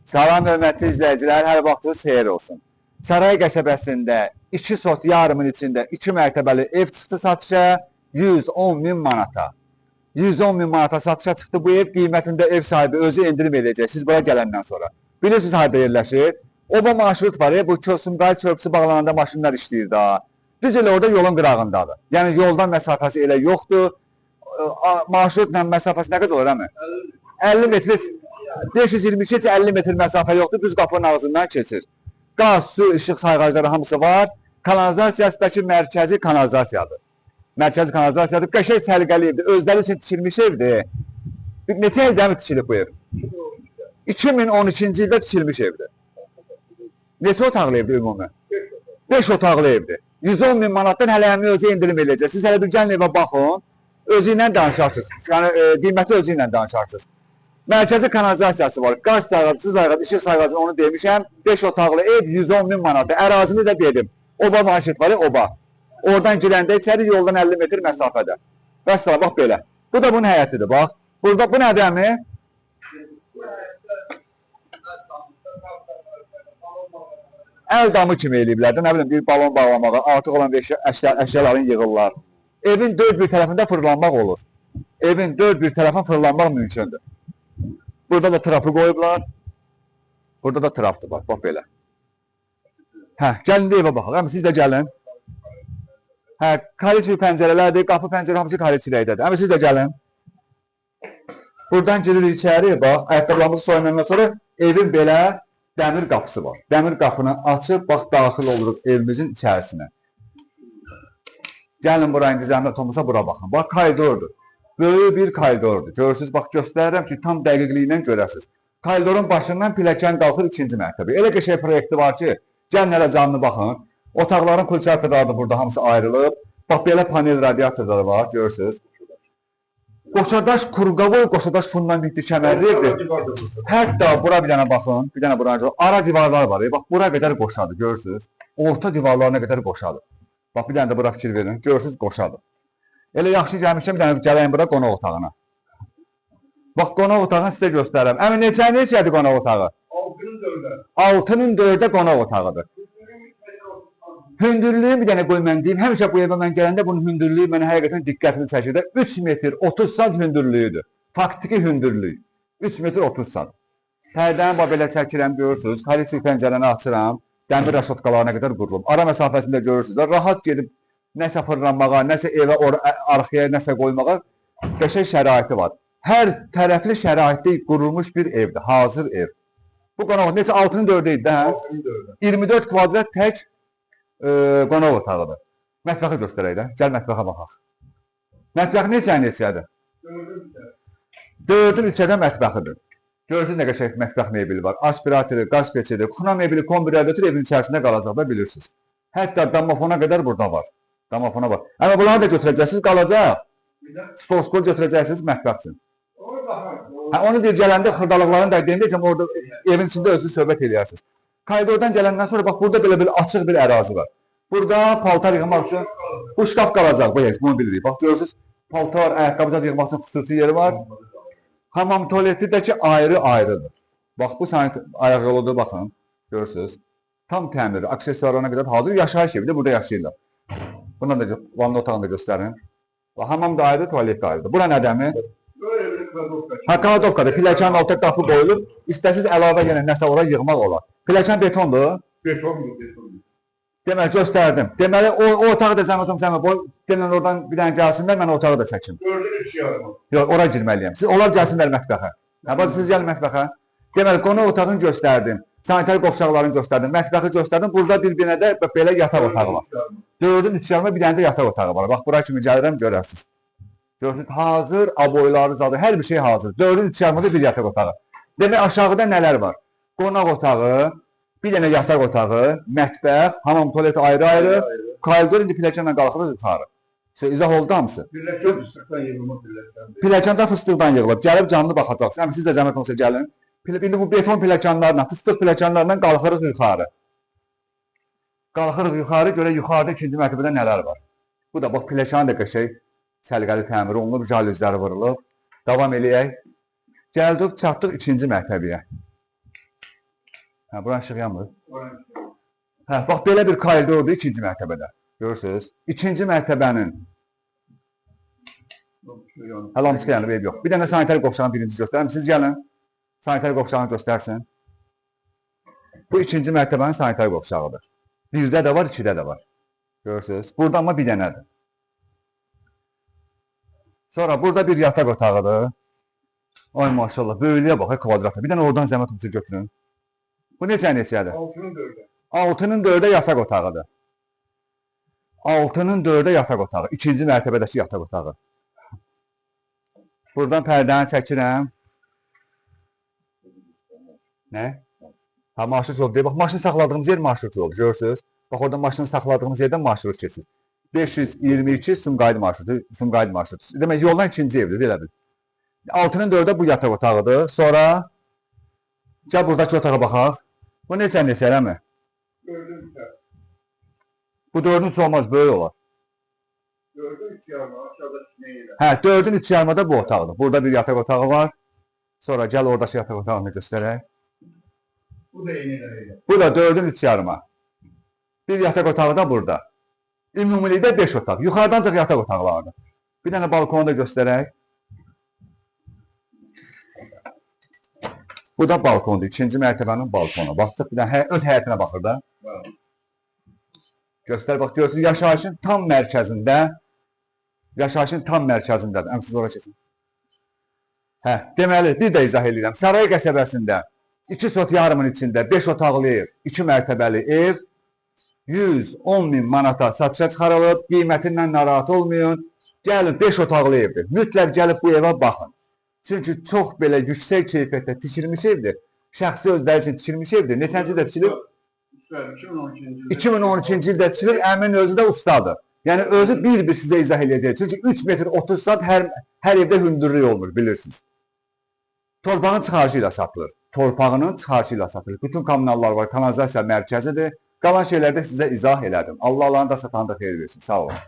Salam hörmətli izləyicilər, hər vaxtınız xeyir olsun. Saray qəsəbəsində 2 sot yarımın içində 2 mərtəbəli ev çıxdı satışa 110 min manata. 110 min manata satışa çıxdı bu ev, qiymətində ev sahibi özü endirim edəcək siz bura gələndən sonra. Bilirsiniz harada yerləşir? Oba marşrut var, bu Sumqayıt körpüsü bağlananda maşınlar işləyir daha. Düz elə orada yolun qırağındadır. Yəni yoldan məsafəsi elə yoxdur. Marşrutla məsafəsi nə qədər olur əmi? 50 metr, 522-50 metr məsafə yoxdur, düz qapının ağzından keçir. Qaz, su, işıq sayğacları hamısı var. Kanalizasiyasındakı mərkəzi kanalizasiyadır. Mərkəzi kanalizasiyadır, qəşəng səliqəli evdir, özləri üçün tikilmiş evdir. Neçə ildə mi tikilib bu ev? 2012-ci ildə tikilmiş evdir. Neçə otaqlı evdir ümumi? 5 otaqlı evdir. 110 min manatdan hələ həmin özü indirim edəcək. Siz hələ bir gəlin evə baxın, özü ilə danışarsınız. Yəni, qiyməti özü ilə danışarsınız. Mərkəzi kanalizasiyası var. Qaz sayğacı, su sayğacı, işıq sayğacı onu demişəm. 5 otaqlı ev 110 min manatdır. Ərazini də dedim. Oba marşrut var, oba. Oradan girəndə içəri yoldan 50 metr məsafədə. Vəssalam, bax belə. Bu da bunun həyətidir, bax. Burada bu nədir əmi? Əl damı kimi eləyiblər də, nə bilim, bir balon bağlamağa, artıq olan əşyaların yığırlar. Evin dörd bir tərəfində fırlanmaq olur. Evin dörd bir tərəfində fırlanmaq mümkündür. Burada da trapı qoyublar. Burada da trapdır, bax belə. Hə, gəlin də evə baxaq, əmi siz də gəlin. Hə, kaliçi pəncərələrdir, qapı pəncərə hamısı kaliçiləydədir. Əmi siz də gəlin. Buradan giririk içəri, bax, ayaqqabılarımızı soyunandan sonra evin belə dəmir qapısı var. Dəmir qapını açıb, bax, daxil oluruq evimizin içərisinə. Gəlin bura indi zəhmət olmasa bura baxın. Bax, koridordur. Böyük bir koridordur. Görürsünüz, bax, göstərirəm ki, tam dəqiqliyindən görəsiniz. Koridorun başından piləkən qalxır 2-ci mərtəbə. Elə qəşəng proyekti var ki, gəlin hələ canlı baxın. Otaqların kulçatorları da burada hamısı ayrılıb. Bax, belə panel radiatorları var, görürsünüz. Qoşadaş Kurqavoy, Qoşadaş fundamentli kəmərli evdir. Hətta bura bir dənə baxın, bir dənə bura ara divarlar var. Bax, bura qədər qoşadır, görürsünüz. Orta divarlarına qədər qoşadır. Bax, bir dənə də bura fikir verin, görürsünüz, qoşadır. Elə yaxşı gəlmişəm, bir dənə gələyim bura qonaq otağına. Bax, qonaq otağını sizə göstərəm. Əmin, neçədir qonaq otağı? 6-nın 4-də qonaq otağıdır. Hündürlüyü bir dənə qoy mən deyim. Həmişə bu evə mən gələndə bunun hündürlüyü mənə həqiqətən diqqətini çəkir. 3 metr 30 sant hündürlüyüdür. Faktiki hündürlük. 3 metr 30 sant. Pərdəni belə çəkirəm, görürsünüz. Kaliçi pəncərəni açıram. Dəmir raşotkalarına qədər qurulub. Ara məsafəsində görürsünüz. Rahat gedib nəsə fırlanmağa, nəsə evə arxaya nəsə qoymağa qəşəng şəraiti var. Hər tərəfli şəraitdə qurulmuş bir evdir. Hazır ev. Bu qonaq necə 6-nın 4-də idi, hə? 24 kvadrat tək qonaq otağıdır. Mətbəxi göstərək də. Gəl mətbəxə baxaq. Mətbəx neçədir? 4-ün 3-də mətbəxidir. Görürsünüz nə qəşəng mətbəx mebeli var. Aspiratorı, qaz peçidir. Xuna mebeli, kombinatör evin içərisində qalacaq da bilirsiniz. Hətta damafona qədər burada var. Damafona var. Amma bunları da götürəcəksiniz, qalacaq. Spor götürəcəksiniz mətbəx üçün. Onu deyir, gələndə xırdalıqlarını da deyəndə orada evin içində özünüz söhbət edərsiniz. Koridordan gələndən sonra bax, burada belə açıq bir ərazi var. Burada paltar yığmaq üçün bu şkaf qalacaq, bunu bilirik. Bax, görürsünüz, paltar, ayaqqabıcaq yığmaq üçün xüsusi yeri var. Hamam tualeti də ki, ayrı-ayrıdır. Bax, bu sanit ayaq yoludur, baxın, görürsünüz. Tam təmirdir, aksesuarlarına qədər hazır yaşayış evidir, burada yaşayırlar. Bundan da vanna otağını da göstərin. Hamam da ayrı, tualet də ayrıdır. Bura nədəmi? Ha, kaladovkadır. Piləkənin altı qapı qoyulub, istəsiz əlavə yenə nəsə ora yığmaq olar. Piləkən betondur? Betondur. Deməli, göstərdim. Deməli, o otağı da zəhmətim sənə qoy, gələn oradan bir dənə gəlsinlər, mən otağı da çəkim. 4-ün 3 yarımı. Yox, ora girməliyəm. Onlar gəlsinlər mətbəxə. Siz gəlin mətbəxə. Deməli, qonaq otağını göstərdim. Sanitar qovşaqlarını göstərdim. Mətbəxi göstərdim. Burada bir-birinə də belə yataq otağı var. 4-ün 3 yarımı bir dənə də yataq otağı var. Bax, bura kimi gəlirəm, görərsiniz. Görürsünüz, hazır, aboyları zadı, hər bir şey hazır. 4-ün 3 yarımında bir yataq otağı. Demək, aşağıda nələr var? Qonaq otağı, bir dənə yataq otağı, mətbəx, hamam tualeti ayrı-ayrı, koridor indi piləkənlə qalxırıq yuxarı. İzah oldu hamısı? Piləkən fıstıqdan yığılma piləkən. Piləkən də fıstıqdan yığılıb. Gəlib canlı baxacaqsınız. Siz də zəhmət olsa gəlin. İndi bu beton piləkənlərlə, fıstıq piləkənlərlə qalxırıq yuxarı. Qalxırıq yuxarı, görə yuxarıda 2-ci mərtəbədə nələr var. Bu da, bax, piləkən də qəşəng səliqəli təmir olunub, jalüzləri vurulub. Davam eləyək. Gəldik, çatdıq 2-ci mərtəbəyə. Hə, buranın işığı yanmır. Oranın Hə, bax belə bir koridordur ikinci mərtəbədə. Görürsünüz? İkinci mərtəbənin hə, lampiska yanıb, ev yox. Bir dənə sanitar qovşağını birinci göstərim. Siz gəlin. Sanitar qovşağını göstərsin. Bu ikinci mərtəbənin sanitar qovşağıdır. Birdə də var, ikidə də var. Görürsünüz? Burada amma bir dənədir. Sonra burada bir yataq otağıdır. Ay maşallah, böyüklüyə bax, kvadratda. Bir dənə oradan zəhmət olsa götürün. Bu neçədir? 6'nın 4'e. 6-nın 4-ə yataq otağıdır. 6-nın 4-ə yataq otağı. İkinci mərtəbədəki yataq otağı. Buradan pərdəni çəkirəm. Nə? Ha, marşrut yolu deyil. Bax, maşını saxladığımız yer marşrut yolu. Görürsünüz? Bax, orada maşını saxladığımız yerdən marşrut keçir. 522 Sumqayıt marşrutu. Sumqayıt marşrutu. Demək, yoldan ikinci evdir, belə bil. 6-nın 4-ə bu yataq otağıdır. Sonra gəl buradakı otağa baxaq. Bu neçə eləmi? 4'ün 3 yarım. Bu 4-ün üç olmaz, böyük olar. 4'ün 3 yarım. Aşağıda neyle? Hə, 4-ün 3 yarımada bu otaqdır. Burada bir yataq otağı var. Sonra gəl oradakı yataq otağını göstərək. Bu da yenileriydi. Bu da 4-ün 3 yarıma. Bir yataq otağı da burada. Ümumilikdə 5 otaq. Yuxarıdan ancaq yataq otaqlardır. Bir dənə balkonu da göstərək. Bu da balkondur. İkinci mərtəbənin balkonu. Baxdıq bir dənə öz həyətinə baxır da. Var. Göstər bax, görürsünüz, yaşayışın tam mərkəzində. Yaşayışın tam mərkəzindədir. Siz ora keçin. Hə, deməli, bir də izah edirəm. Saray qəsəbəsində 2 sot yarımın içində 5 otaqlı ev, 2 mərtəbəli ev 110 min manata satışa çıxarılıb. Qiymətindən narahat olmayın. Gəlin, 5 otaqlı evdir. Mütləq gəlib bu evə baxın. Çünki çox belə yüksək keyfiyyətdə tikilmiş evdir. Şəxsi özləri üçün tikilmiş evdir. Neçənci də tikilib? 2012-ci ildə tikilib, əmin özü də ustadır. Yəni özü bir-bir sizə izah edəcək. Çünki 3 metr 30 sat hər evdə hündürlük olmur, bilirsiniz. Torpağın çıxarışı ilə satılır. Torpağının çıxarışı ilə satılır. Bütün kommunallar var, kanalizasiya mərkəzidir. Qalan şeylərdə sizə izah elədim. Allah Allah'ın da satanı da xeyir versin. Sağ olun.